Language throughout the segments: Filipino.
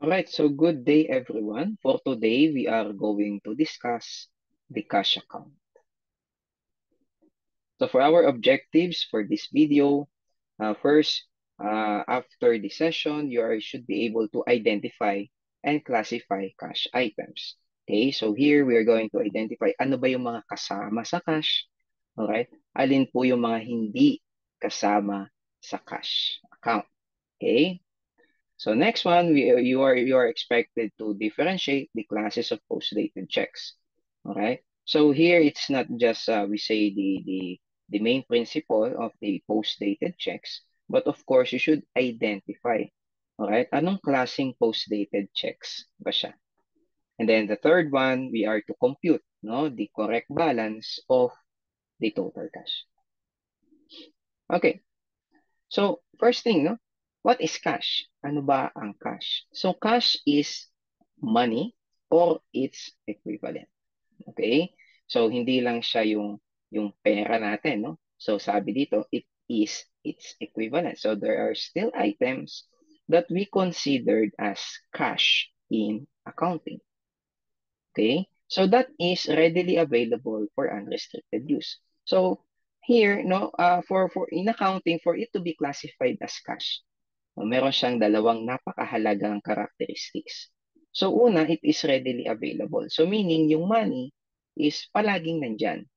Alright, so good day everyone. For today, we are going to discuss the cash account. So for our objectives for this video, first, after the session, should be able to identify and classify cash items. Okay, so here we are going to identify ano ba yung mga kasama sa cash. Alright, alin po yung mga hindi kasama sa cash account. Okay, so next one, you are expected to differentiate the classes of post-dated checks. All right. So here it's not just we say the main principle of the post-dated checks, but of course you should identify. All right. Anong klaseng post-dated checks ba siya? And then the third one, we are to compute the correct balance of the total cash. Okay. So, first thing, what is cash? Ano ba ang cash? So, cash is money or its equivalent. Okay? So, hindi lang siya yung pera natin, no? So, sabi dito, it is its equivalent. So, there are still items that we considered as cash in accounting. Okay? So, that is readily available for unrestricted use. So, here, for in accounting, for it to be classified as cash, meron siyang dalawang napakahalagang characteristics. So una, it is readily available. So meaning yung money is palaging nandyan.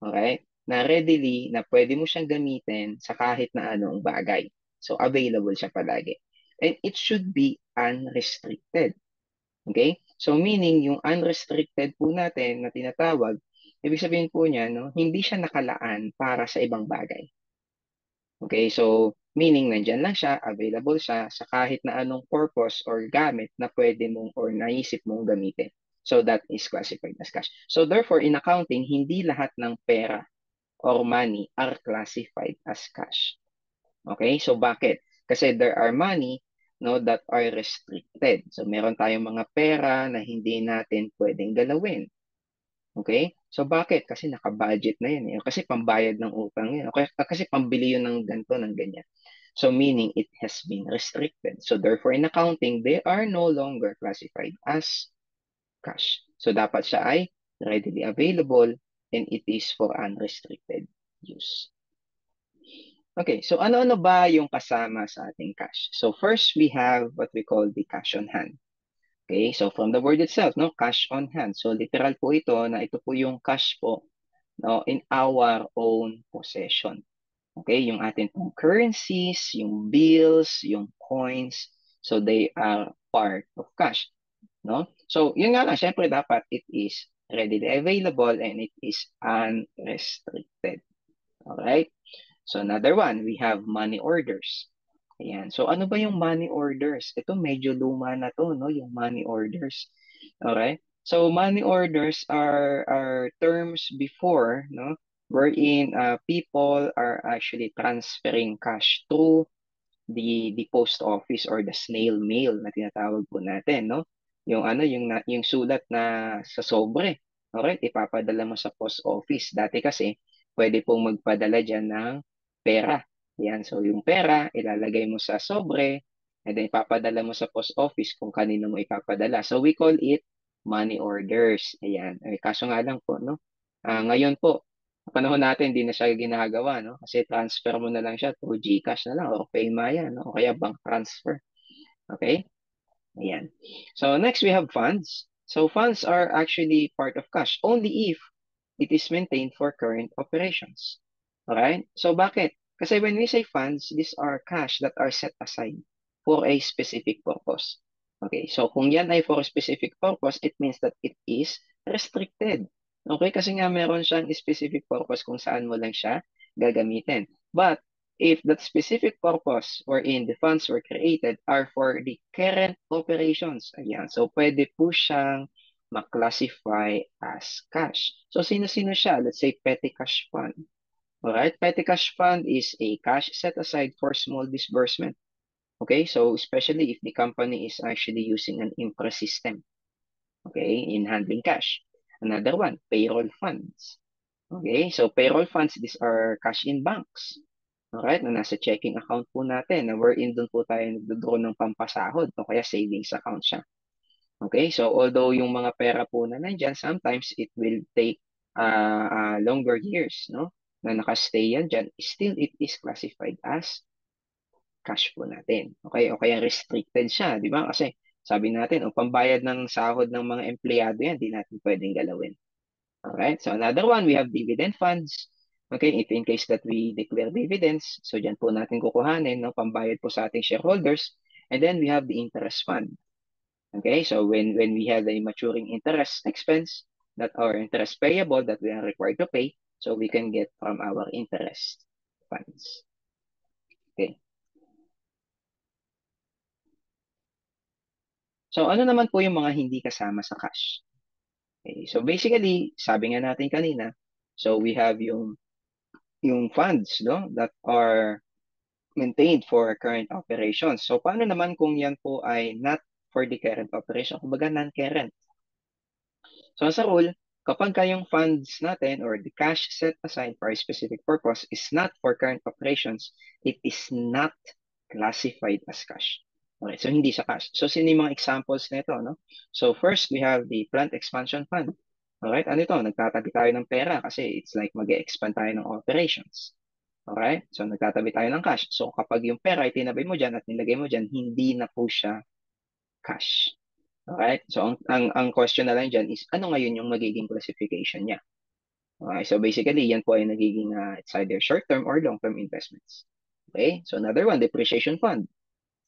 Okay? Na readily, na pwede mo siyang gamitin sa kahit na anong bagay. So available siya palagi. And it should be unrestricted. Okay? So meaning yung unrestricted po natin na tinatawag, ibig sabihin po niya, hindi siya nakalaan para sa ibang bagay. Okay, so meaning nandyan lang siya, available siya sa kahit na anong purpose or gamit na pwede mong or naisip mong gamitin. So that is classified as cash. So therefore, in accounting, hindi lahat ng pera or money are classified as cash. Okay, so bakit? Kasi there are money that are restricted. So meron tayong mga pera na hindi natin pwedeng galawin. Okay? So bakit? Kasi naka-budget na yun. Kasi pambayad ng utang yun. Okay? Kasi pambili yun ng ganito, ng ganyan. So meaning it has been restricted. So therefore in accounting, they are no longer classified as cash. So dapat siya ay readily available and it is for unrestricted use. Okay, so ano-ano ba yung kasama sa ating cash? So first, we have what we call the cash on hand. Okay, so from the word itself, cash on hand. So literal po ito na ito po yung cash po in our own possession. Okay, yung ating pong currencies, yung bills, yung coins, so they are part of cash, no? So yun nga lang, syempre dapat it is readily available and it is unrestricted. All right? So another one, we have money orders. Ayan. So ano ba yung money orders? Ito medyo luma na to, yung money orders. Okay? So money orders are terms before, wherein people are actually transferring cash through the post office or the snail mail na tinatawag po natin, no? Yung sulat na sa sobre. Alright, ipapadala mo sa post office. Dati kasi pwede pong magpadala diyan ng pera. Yan, so yung pera ilalagay mo sa sobre and then ipapadala mo sa post office kung kanino mo ipapadala. So we call it money orders. Ayan. Kaso nga lang po, ngayon po, sa panahon natin, hindi na siya ginagawa, Kasi transfer mo na lang siya through GCash na lang o Paymaya, O kaya bank transfer. Okay? Ayan. So next, we have funds. So funds are actually part of cash only if it is maintained for current operations. Alright? So bakit? Kasi when we say funds, these are cash that are set aside for a specific purpose. Okay, so kung yan ay for a specific purpose, it means that it is restricted. Okay, kasi nga meron siyang specific purpose kung saan mo lang siya gagamitin. But if that specific purpose wherein the funds were created are for the current operations, ayan, so pwede po siyang ma-classify as cash. So sino-sino siya? Let's say petty cash fund. Alright, petty cash fund is a cash set aside for small disbursement. Okay, so especially if the company is actually using an IMPRA system, okay, in handling cash. Another one, payroll funds. Okay, so payroll funds, these are cash in banks. Alright, na nasa checking account po natin, na wherein doon po tayo nagdo-draw ng pampasahod o kaya savings account siya. Okay, so although yung mga pera po na nandyan, sometimes it will take longer years, no? Na nakastay yan dyan, still it is classified as cash po natin. Okay, o kaya restricted siya, di ba? Kasi sabi natin, o pambayad ng sahod ng mga empleyado yan, di natin pwedeng galawin. Alright, so another one, we have dividend funds. Okay, if in case that we declare dividends, so dyan po natin kukuhanin, no, pambayad po sa ating shareholders. And then we have the interest fund. Okay, so when we have a maturing interest expense that or interest payable that we are required to pay, so we can get from our interest funds. Okay. So ano naman po yung mga hindi kasama sa cash? Okay, so basically, sabi nga natin kanina, so we have yung funds, no, that are maintained for current operations. So paano naman kung yan po ay not for the current operation, kumbaga non-current? So as a rule, kapag kayong funds natin or the cash set aside for a specific purpose is not for current operations, it is not classified as cash. Okay, so hindi siya cash. So sino yung mga examples nito, no? So first, we have the plant expansion fund. Alright, ano ito? Nagtatabi tayo ng pera kasi it's like mag-expand tayo ng operations. Alright, so nagtatabi tayo ng cash. So kapag yung pera ay tinabi mo dyan at nilagay mo dyan, hindi na po siya cash. Alright? So, ang question na lang dyan is, ano ngayon yung magiging classification niya? Okay? So, basically, yan po ay nagiging, it's either short-term or long-term investments. Okay? So, another one, depreciation fund.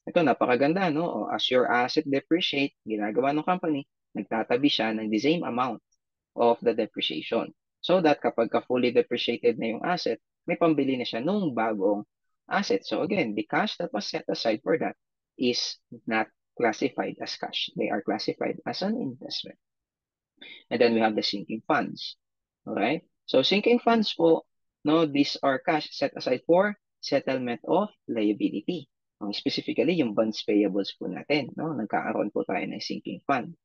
Ito, napakaganda, no? O, as your asset depreciate, ginagawa ng company, nagtatabi siya ng the same amount of the depreciation. So that kapag fully depreciated na yung asset, may pambili na siya nung bagong asset. So again, the cash that was set aside for that is not classified as cash. They are classified as an investment. And then we have the sinking funds. Alright? So sinking funds po, no, these are cash set aside for settlement of liability. Specifically, yung bonds payables po natin, no? Nagkakaroon po tayo ng sinking fund.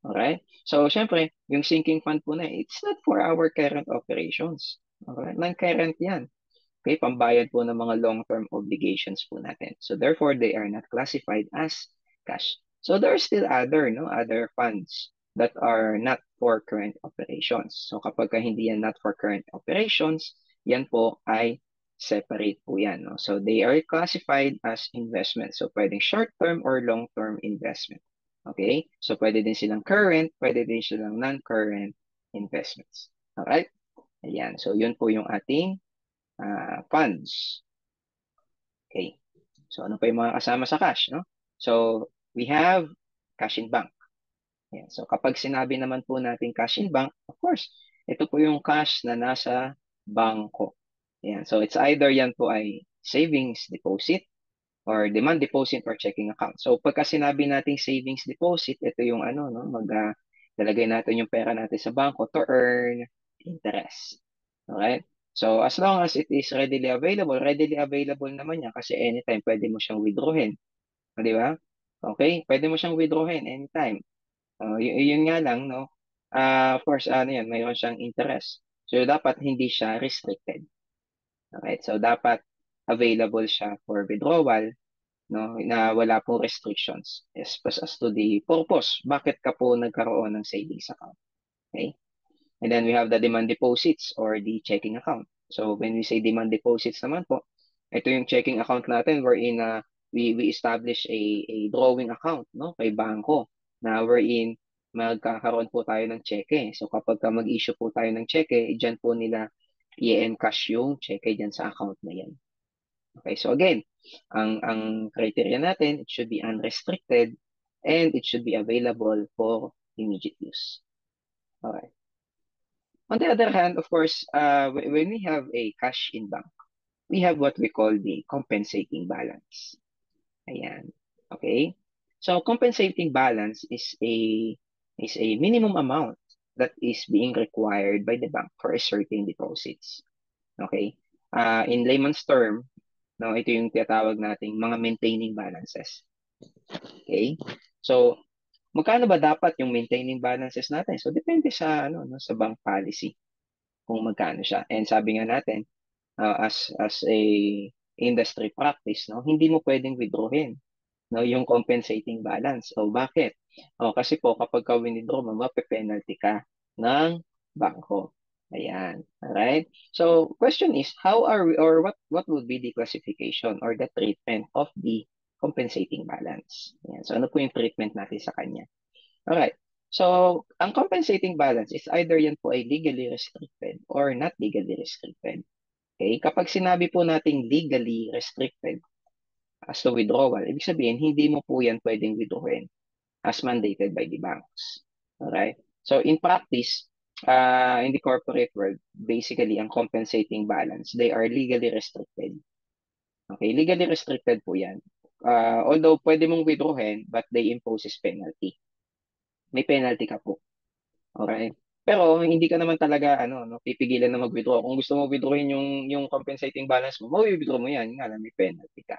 Alright? So, syempre, yung sinking fund po na, it's not for our current operations. Alright? Non-current yan. Okay? Pambayad po ng mga long-term obligations po natin. So, therefore, they are not classified as cash. So, there are still other, no, other funds that are not for current operations. So, kapag hindi yan not for current operations, yan po ay separate po yan. No? So, they are classified as investment. So, pwedeng short-term or long-term investment. Okay? So, pwede din silang current, pwede din silang non-current investments. Alright? Ayan. So, yun po yung ating funds. Okay. So, ano pa yung mga kasama sa cash, no? So, we have cash in bank. Ayan. So, kapag sinabi naman po natin cash in bank, of course, ito po yung cash na nasa bangko. Ayan. So, it's either yan po ay savings deposit or demand deposit or checking account. So, pagka sinabi nating savings deposit, ito yung ano, no, lalagay natin yung pera natin sa bangko to earn interest. Okay? So, as long as it is readily available naman yan kasi anytime pwede mo siyang withdrawin. Di ba? Okay? Pwede mo siyang withdrawin anytime. Yun nga lang, no? Of course, ano yan, mayroon siyang interest. So, dapat hindi siya restricted. Okay? So, dapat available siya for withdrawal, no, na wala pong restrictions as to the purpose. Bakit ka po nagkaroon ng savings account? Okay? And then we have the demand deposits or the checking account. So when we say demand deposits naman po, ito yung checking account natin wherein we establish a drawing account, no, kay bangko na wherein magkakaroon po tayo ng cheque. So kapag mag-issue po tayo ng cheque, dyan po nila i-encash yung cheque dyan sa account na yan. Okay, so again, ang criteria natin, it should be unrestricted and it should be available for immediate use. Okay. On the other hand, of course, when we have a cash in bank, we have what we call the compensating balance. Ayan. Okay? So compensating balance is a minimum amount that is being required by the bank for a certain deposits. Okay? In layman's term, no, ito yung tinatawag nating mga maintaining balances. Okay? So, magkano ba dapat yung maintaining balances natin? So, depende sa ano, no, sa bank policy kung magkano siya. And sabi nga natin, as a industry practice, no, hindi mo pwedeng withdrawin, no, yung compensating balance. O bakit? O kasi po kapag ka withdraw mo, mape-penalty ka ng bangko. Ayan. Alright? So, question is, how are we, or what would be the classification or the treatment of the compensating balance? Ayan. So, ano po yung treatment natin sa kanya? Alright. So, ang compensating balance is either yan po ay legally restricted or not legally restricted. Okay? Kapag sinabi po nating legally restricted as to withdrawal, ibig sabihin, hindi mo po yan pwedeng withdrawin as mandated by the banks. Alright? So, in practice, in the corporate world, basically, ang compensating balance, they are legally restricted. Okay? Legally restricted po yan. Although, pwede mong withdrawin, but they imposes penalty. May penalty ka po. Okay? Pero hindi ka naman talaga no, pipigilan na mag-withdraw. Kung gusto mo withdrawin yung compensating balance mo, withdraw mo yan, nga lang may penalty ka.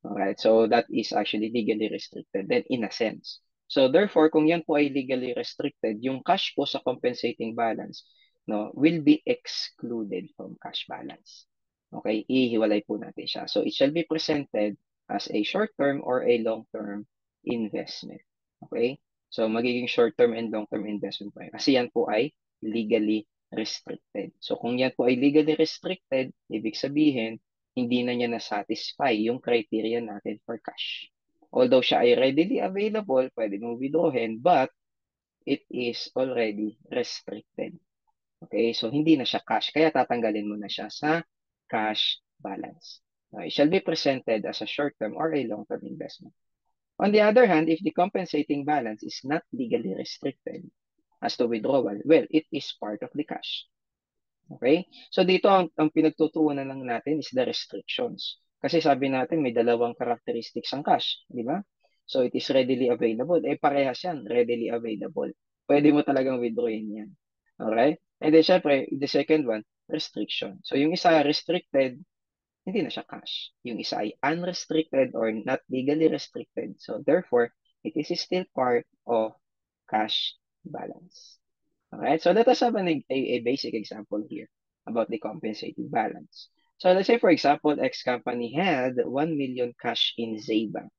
Alright? So that is actually legally restricted then in a sense. So therefore, kung yan po ay legally restricted, yung cash po sa compensating balance no, will be excluded from cash balance. Okay? Ihiwalay po natin siya. So it shall be presented as a short-term or a long-term investment. Okay? So magiging short-term and long-term investment po yan. Kasi yan po ay legally restricted. So kung yan po ay legally restricted, ibig sabihin, hindi na niya na-satisfy yung criteria natin for cash. Although siya ay readily available, pwede mo withdrawin, but it is already restricted. Okay, so hindi na siya cash, kaya tatanggalin mo na siya sa cash balance. It shall be presented as a short-term or a long-term investment. On the other hand, if the compensating balance is not legally restricted as to withdrawal, well, it is part of the cash. Okay? So dito ang pinagtutuunan lang natin is the restrictions. Kasi sabi natin may dalawang characteristics ang cash, di ba? So it is readily available. Eh parehas yan, readily available. Pwede mo talagang withdrawin yan. Alright? And then syempre, the second one, restriction. So yung isa restricted, hindi na siya cash. Yung isa ay unrestricted or not legally restricted. So therefore, it is still part of cash balance. Alright, so let us have a basic example here about the compensating balance. So let's say, for example, X company had 1 million cash in Zaybank.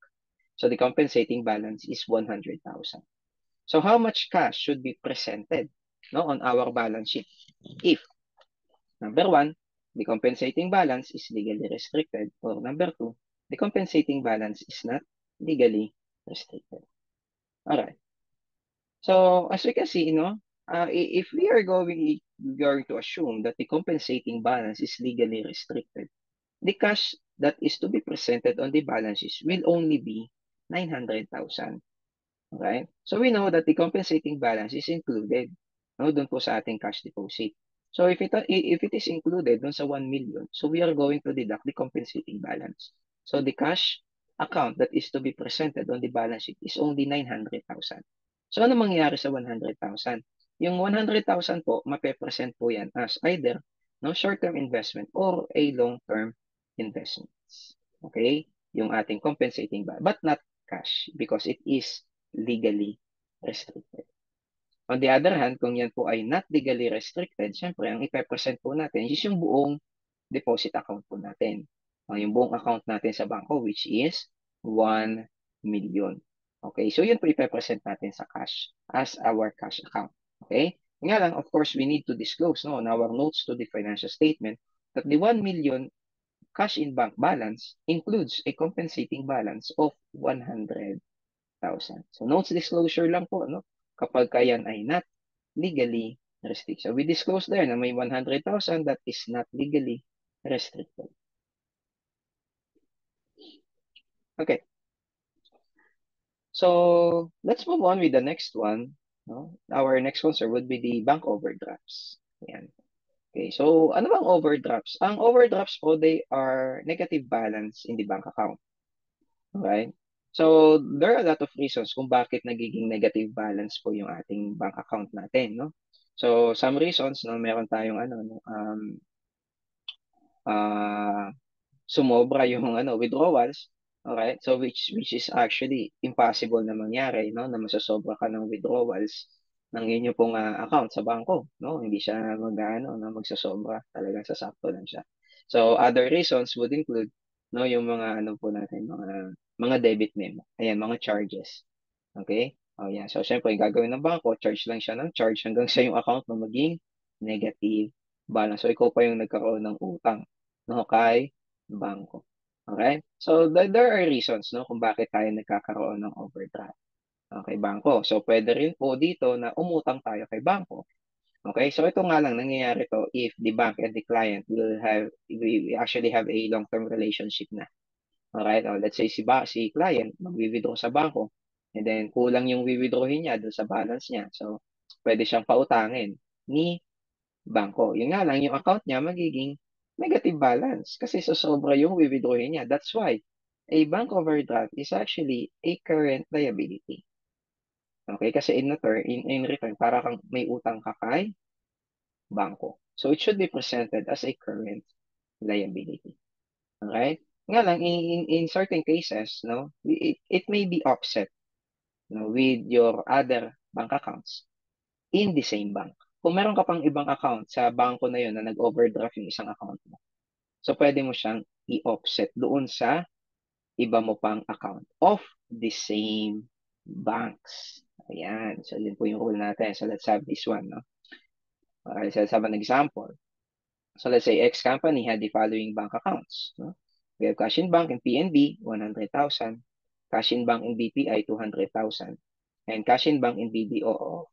So the compensating balance is 100,000. So how much cash should be presented no, on our balance sheet if, number one, the compensating balance is legally restricted, or number two, the compensating balance is not legally restricted. Alright. So as we can see, if we are going to assume that the compensating balance is legally restricted, the cash that is to be presented on the balances will only be 900,000. Okay? So we know that the compensating balance is included no, dun po sa ating cash deposit. So if it is included dun sa 1 million, so we are going to deduct the compensating balance. So the cash account that is to be presented on the balance sheet is only 900,000. So ano mangyayari sa 100,000? Yung 100,000 po, mape-present po yan as either no, short-term investment or a long-term investments. Okay? Yung ating compensating balance, but not cash because it is legally restricted. On the other hand, kung yan po ay not legally restricted, syempre, ang ipe-present po natin is yung buong deposit account po natin. Yung buong account natin sa bangko, which is 1 million. Okay, so yun po ipe-present natin sa cash as our cash account. Okay? Nga lang, of course, we need to disclose no, on our notes to the financial statement that the 1 million cash in bank balance includes a compensating balance of 100,000. So notes disclosure lang po, no? Kapag kayan ay not legally restricted. So we disclose there na may 100,000 that is not legally restricted. Okay. So let's move on with the next one. No? Our next concern would be the bank overdrafts. Ayan. Okay, so ano bang overdrafts? Ang overdrafts po, they are negative balance in the bank account. Okay? So, there are a lot of reasons kung bakit nagiging negative balance po yung ating bank account natin, no? So, some reasons, no, meron tayong uh, sumobra yung withdrawals, alright? So, which is actually impossible na mangyari, no? Na masasobra ka ng withdrawals ng inyo pong account sa bangko, no? Hindi siya magsasobra, talagang sasakto lang siya. So, other reasons would include no? Yung mga ano po natin, mga debit memo. Ayan, mga charges. Okay? Oh, yeah. So, syempre, yung gagawin ng bangko, charge lang siya ng charge hanggang sa yung account mo maging negative balance. So, ikaw pa yung nagkaroon ng utang, no, kay bangko. Okay? So, there are reasons, no, kung bakit tayo nagkakaroon ng overdraft. Okay, bangko. So, pwede rin po dito na umutang tayo kay bangko. Okay, so ito nga lang, nangyayari to if the bank and the client we actually have a long-term relationship na. Alright, let's say si client mag-withdraw sa bangko and then kulang yung wi-withdrawin niya doon sa balance niya. So, pwede siyang pautangin ni bangko. Yun nga lang, yung account niya magiging negative balance kasi sosobra yung wi-withdrawin niya. That's why a bank overdraft is actually a current liability. Okay, kasi in return, para kang may utang ka kay bangko. So, it should be presented as a current liability. Okay? Nga lang, in certain cases, no, it may be offset, no, with your other bank accounts in the same bank. Kung meron ka pang ibang account sa banko na yun na nag-overdraft yung isang account mo, so pwede mo siyang i-offset doon sa iba mo pang account of the same banks. Ayan. So, yun po yung rule natin. So, let's have this one, no? Okay, so let's have an example. So let's say X company had the following bank accounts. No? We have Cash in Bank and PNB, 100,000. Cash in Bank and BPI, 200,000. And Cash in Bank and BDO,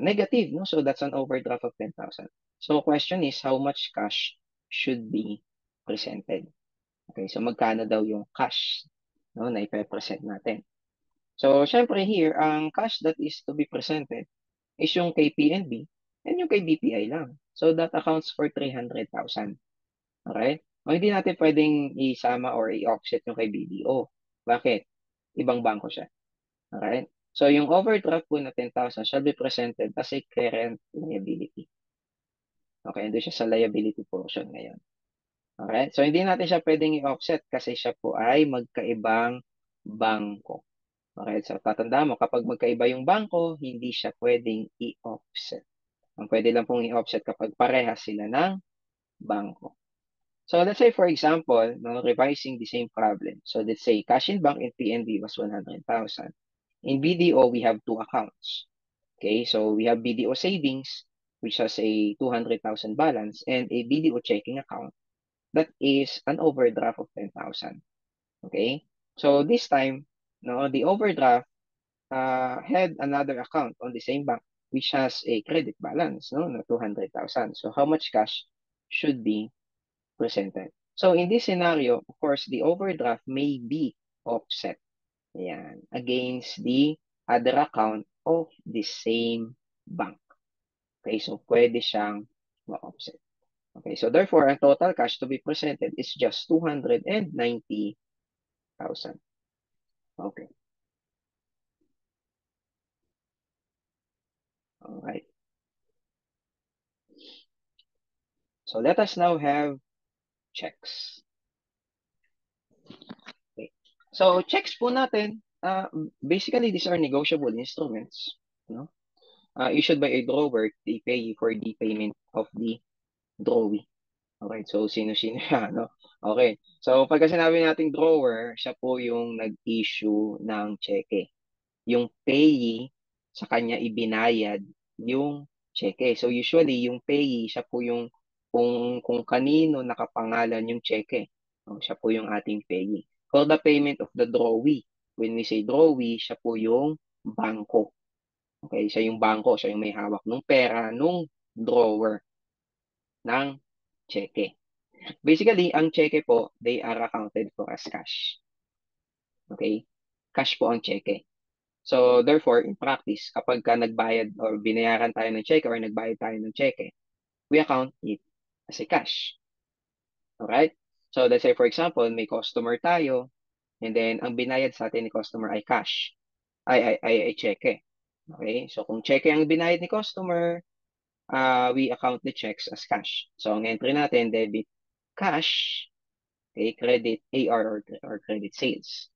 negative. No? So that's an overdraft of 10,000. So question is, how much cash should be presented? Okay, so magkano daw yung cash, no, na ipe-present natin? So, syempre here, ang cash that is to be presented is yung kay PNB and yung kay BPI lang. So, that accounts for 300,000. Okay? O hindi natin pwedeng isama or i-offset yung kay BDO. Bakit? Ibang bangko siya. Okay? So, yung overdraft po na 10,000 shall be presented as a current liability. Okay? Ando siya sa liability portion ngayon. Okay? So, hindi natin siya pwedeng i-offset kasi siya po ay magkaibang bangko. Okay? So, tatandaan mo, kapag magkaiba yung bangko, hindi siya pwedeng i-offset. Ang pwede lang pong i-offset kapag parehas sila ng bangko. So let's say, for example, no, revising the same problem. So let's say cash in bank in PNB was 100,000. In BDO, we have two accounts. Okay, so we have BDO savings, which has a 200,000 balance, and a BDO checking account that is an overdraft of 10,000. Okay, so this time, no, the overdraft had another account on the same bank, which has a credit balance, no, na 200,000. So how much cash should be presented? So in this scenario, of course, the overdraft may be offset, ayan, against the other account of the same bank. Okay, so pwede siyang ma-offset. Okay, so therefore, ang total cash to be presented is just 290,000. Okay, all right. So let us now have checks. Okay. So checks po natin, basically these are negotiable instruments, no? Issued by a drawer, they pay for the payment of the drawee. Okay, so sino-sino siya, no? Okay, so pagka sinabi nating drawer, siya po yung nag-issue ng cheque. Yung payee, sa kanya ibinayad yung cheque. So usually, yung payee, siya po yung kung kanino nakapangalan yung cheque. No? Siya po yung ating payee. For the payment of the drawee, when we say drawee, siya po yung bangko. Okay, siya yung bangko, siya yung may hawak ng pera nung drawer ng cheque. Basically, ang cheque po, they are accounted for as cash. Okay? Cash po ang cheque. So, therefore, in practice, kapag ka nagbayad or binayaran tayo ng cheque or nagbayad tayo ng cheque, we account it as a cash. Alright? So, let's say, for example, may customer tayo, and then, ang binayad sa atin ni customer ay cash. Ay cheque. Okay? So, kung cheque ang binayad ni customer, we account the checks as cash. So, ang entry natin, debit cash, okay, credit AR or credit sales.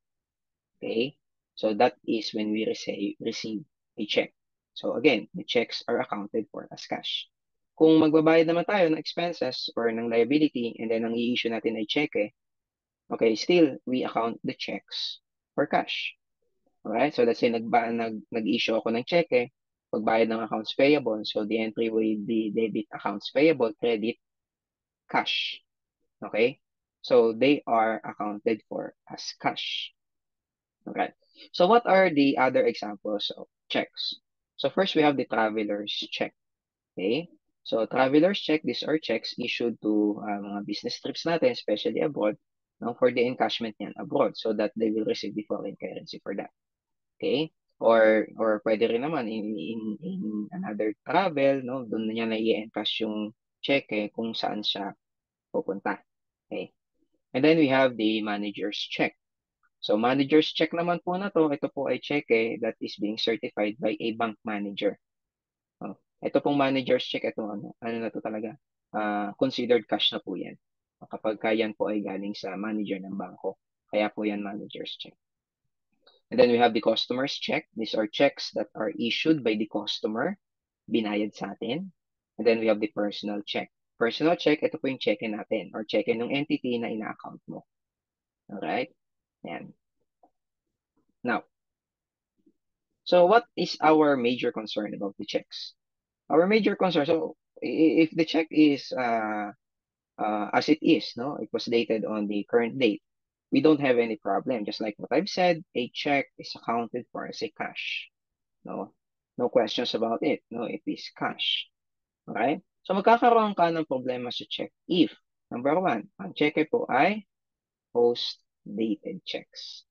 Okay? So that is when we receive a check. So again, the checks are accounted for as cash. Kung magbabayad naman tayo ng expenses or ng liability and then ang i-issue natin ay cheque, Okay, still, we account the checks for cash. Alright, so let's say nag-issue ako ng cheque, pagbayad ng accounts payable, so the entry will be debit accounts payable, credit cash. Okay? So they are accounted for as cash. Okay. So what are the other examples of checks? So first we have the traveler's check. Okay? So traveler's check, these are checks issued to mga business trips natin, especially abroad, no, for the encashment niyan abroad so that they will receive the foreign currency for that. Okay? Or pwede rin naman in another travel, no, doon na niya na i-encash yung cheque kung saan siya pupunta. Okay? And then we have the manager's check. So manager's check naman po na to, ito po ay cheque that is being certified by a bank manager. Oh, ito pong manager's check, ito ano na to talaga. Considered cash na po yan. Kapag yan po ay galing sa manager ng bangko. Kaya po yan manager's check. And then we have the customer's check. These are checks that are issued by the customer, binayad sa atin. And then we have the personal check. Personal check, ito po yung check natin or check ng entity na ina-account mo. Alright? Yan. Now, so what is our major concern about the checks? Our major concern, so if the check is as it is, no, it was dated on the current date, we don't have any problem. Just like what I've said, a check is accounted for as a cash. No, no questions about it. No, it is cash. Okay? So magkakaroon ka ng problema sa check if, number one, ang check po ay post-dated checks.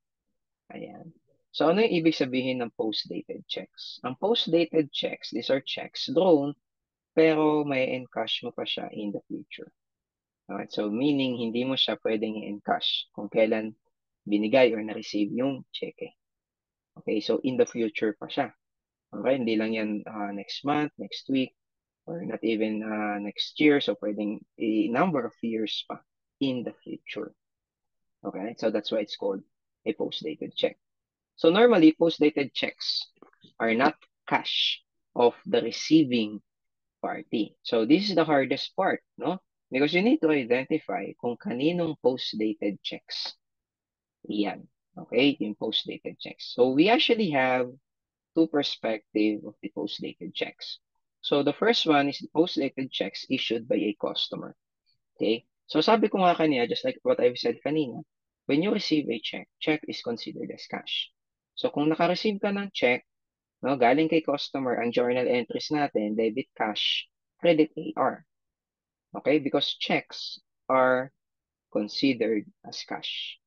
Ayan. So ano yung ibig sabihin ng post-dated checks? Ang post-dated checks, these are checks drawn pero may encash mo pa siya in the future. Alright, so meaning hindi mo siya pwedeng i-encash kung kailan binigay or na-receive yung cheque. Okay, so in the future pa siya. Okay, hindi lang yan next month, next week, or not even next year. So pwedeng a number of years pa in the future. Okay, so that's why it's called a post-dated check. So normally, post-dated checks are not cash of the receiving party. So this is the hardest part, no? Because you need to identify kung kaninong post-dated checks. Yan. Okay, yung post-dated checks. So we actually have two perspectives of the post-dated checks. So the first one is the post-dated checks issued by a customer. Okay? So sabi ko nga kanina, just like what I've said kanina, when you receive a check, check is considered as cash. So kung naka-receive ka ng check, no, galing kay customer, ang journal entries natin, debit cash, credit AR. Okay? Because checks are considered as cash.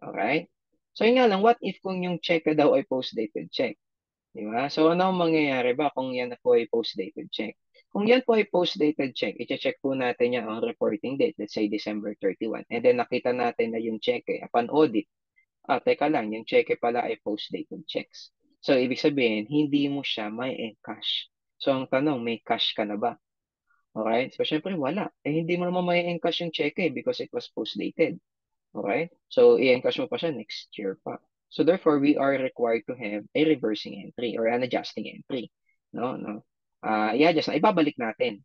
Alright? So yun nga lang, what if kung yung check ka daw ay post-dated check? Di ba? So ano ang mangyayari ba kung yan po ay post-dated check? Kung yan po ay post-dated check, i-check po natin yan on reporting date, let's say December 31. And then nakita natin na yung check upon audit, teka lang, yung check pala ay post-dated checks. So ibig sabihin, hindi mo siya may encash. So ang tanong, may cash ka na ba? Okay? So syempre wala. Hindi mo naman may encash yung check because it was post-dated. Okay? So i-encash mo pa siya next year pa. So therefore, we are required to have a reversing entry or an adjusting entry. No, no. I-adjust na. Ibabalik natin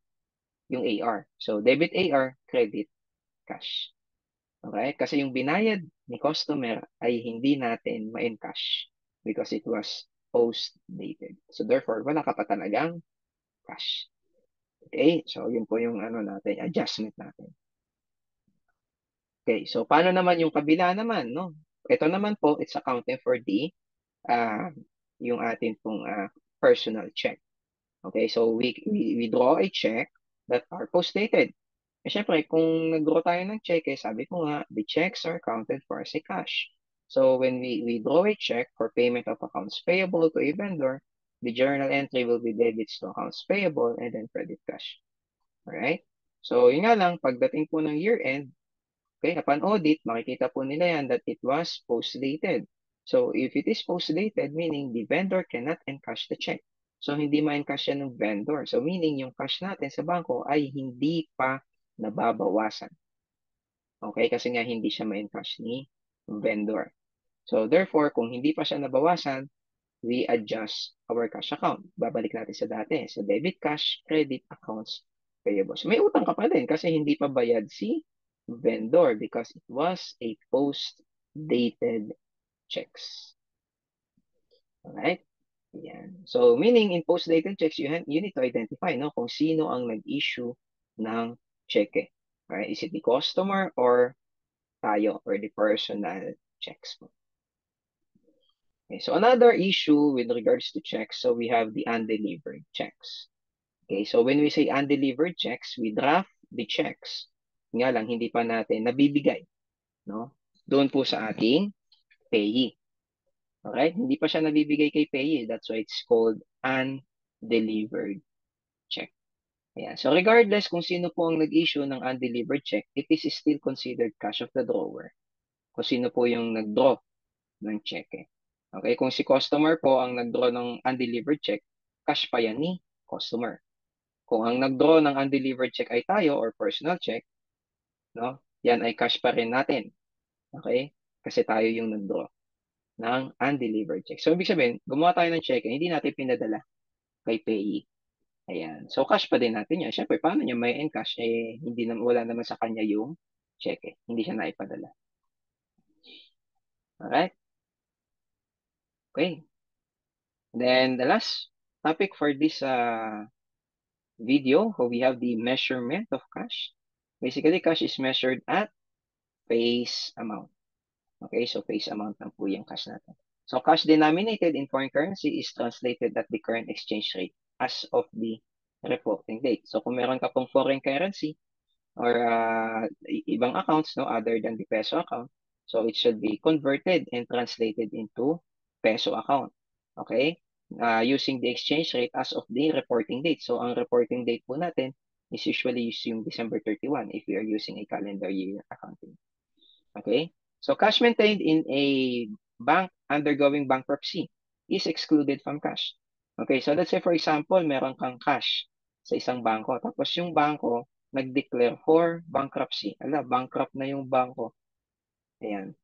yung AR. So debit AR, credit cash. Okay? Kasi yung binayad ni customer ay hindi natin ma-encash because it was post-dated. So therefore, wala ka pa talagang cash. Okay? So yun po yung ano natin, adjustment natin. Okay, so paano naman yung kabila naman, no? Ito naman po, it's accounting for the uh, yung atin pong personal check. Okay, so we draw a check that are post-dated. Eh, syempre, kung nag-draw tayo ng check, sabi ko nga, the checks are counted for as a cash. So when we draw a check for payment of accounts payable to a vendor, the journal entry will be debits to accounts payable and then credit cash. Alright? So, yun nga lang, pagdating po ng year-end, okay, upon audit, makikita po nila yan that it was post-dated. So, if it is post-dated, meaning the vendor cannot encash the check. So, hindi ma-encash yan ng vendor. So, meaning yung cash natin sa bangko ay hindi pa nababawasan. Okay, kasi nga hindi siya ma-encash ni vendor. So, therefore, kung hindi pa siya nabawasan, we adjust our cash account. Babalik natin sa dati. So, debit cash, credit accounts, payables. May utang ka pa din kasi hindi pa bayad si vendor because it was a post-dated checks. Alright? Yan. So, meaning in post-dated checks, you need to identify no, kung sino ang nag-issue ng cheque. Right? Is it the customer or tayo or the personal checks mo? Okay, so another issue with regards to checks, so we have the undelivered checks. Okay, so when we say undelivered checks, we draft the checks. Nga lang, hindi pa natin nabibigay. No? Doon po sa ating payee. Alright? Hindi pa siya nabibigay kay payee. That's why it's called undelivered check. Ayan. So regardless kung sino po ang nag-issue ng undelivered check, it is still considered cash of the drawer. Kung sino po yung nag-draw ng check. Okay, kung si customer po ang nag-draw ng undelivered check, cash pa yan ni customer. Kung ang nag-draw ng undelivered check ay tayo or personal check, no? Yan ay cash pa rin natin. Okay? Kasi tayo yung nag-draw ng undelivered check. So, ibig sabihin, gumawa tayo ng check, hindi natin pinadala kay payee. Ayan. So, cash pa din natin yan. Siyempre, paano niya may encash? Eh, hindi na, wala naman sa kanya yung check. Hindi siya naipadala. Alright? Okay. Then, the last topic for this video, we have the measurement of cash. Basically, cash is measured at face amount. Okay, so face amount lang po yung cash natin. So, cash denominated in foreign currency is translated at the current exchange rate as of the reporting date. So, kung meron ka pong foreign currency or ibang accounts, no, other than the peso account, so it should be converted and translated into peso account. Okay? Using the exchange rate as of the reporting date. So, ang reporting date po natin is usually yung December 31 if we are using a calendar year accounting. Okay? So, cash maintained in a bank undergoing bankruptcy is excluded from cash. Okay, so let's say for example, meron kang cash sa isang bangko. Tapos yung bangko nag-declare for bankruptcy. Ala, bankrupt na yung bangko. Ayan.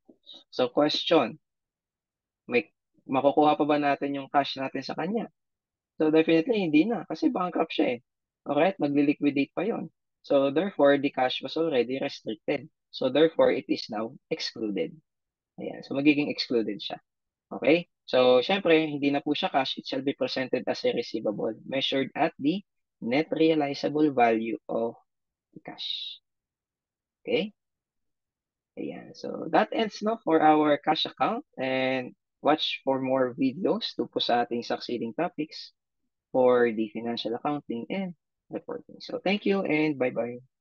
So, question, may makukuha pa ba natin yung cash natin sa kanya? So, definitely hindi na kasi bankrupt siya eh. Alright, magli-liquidate pa yon. So, therefore, the cash was already restricted. So, therefore, it is now excluded. Ayan. So, magiging excluded siya. Okay? So, syempre, hindi na po siya cash. It shall be presented as a receivable measured at the net realizable value of the cash. Okay? Ayan. So, that ends no for our cash account and watch for more videos to po sa ating succeeding topics for the financial accounting and reporting. So, thank you and bye-bye.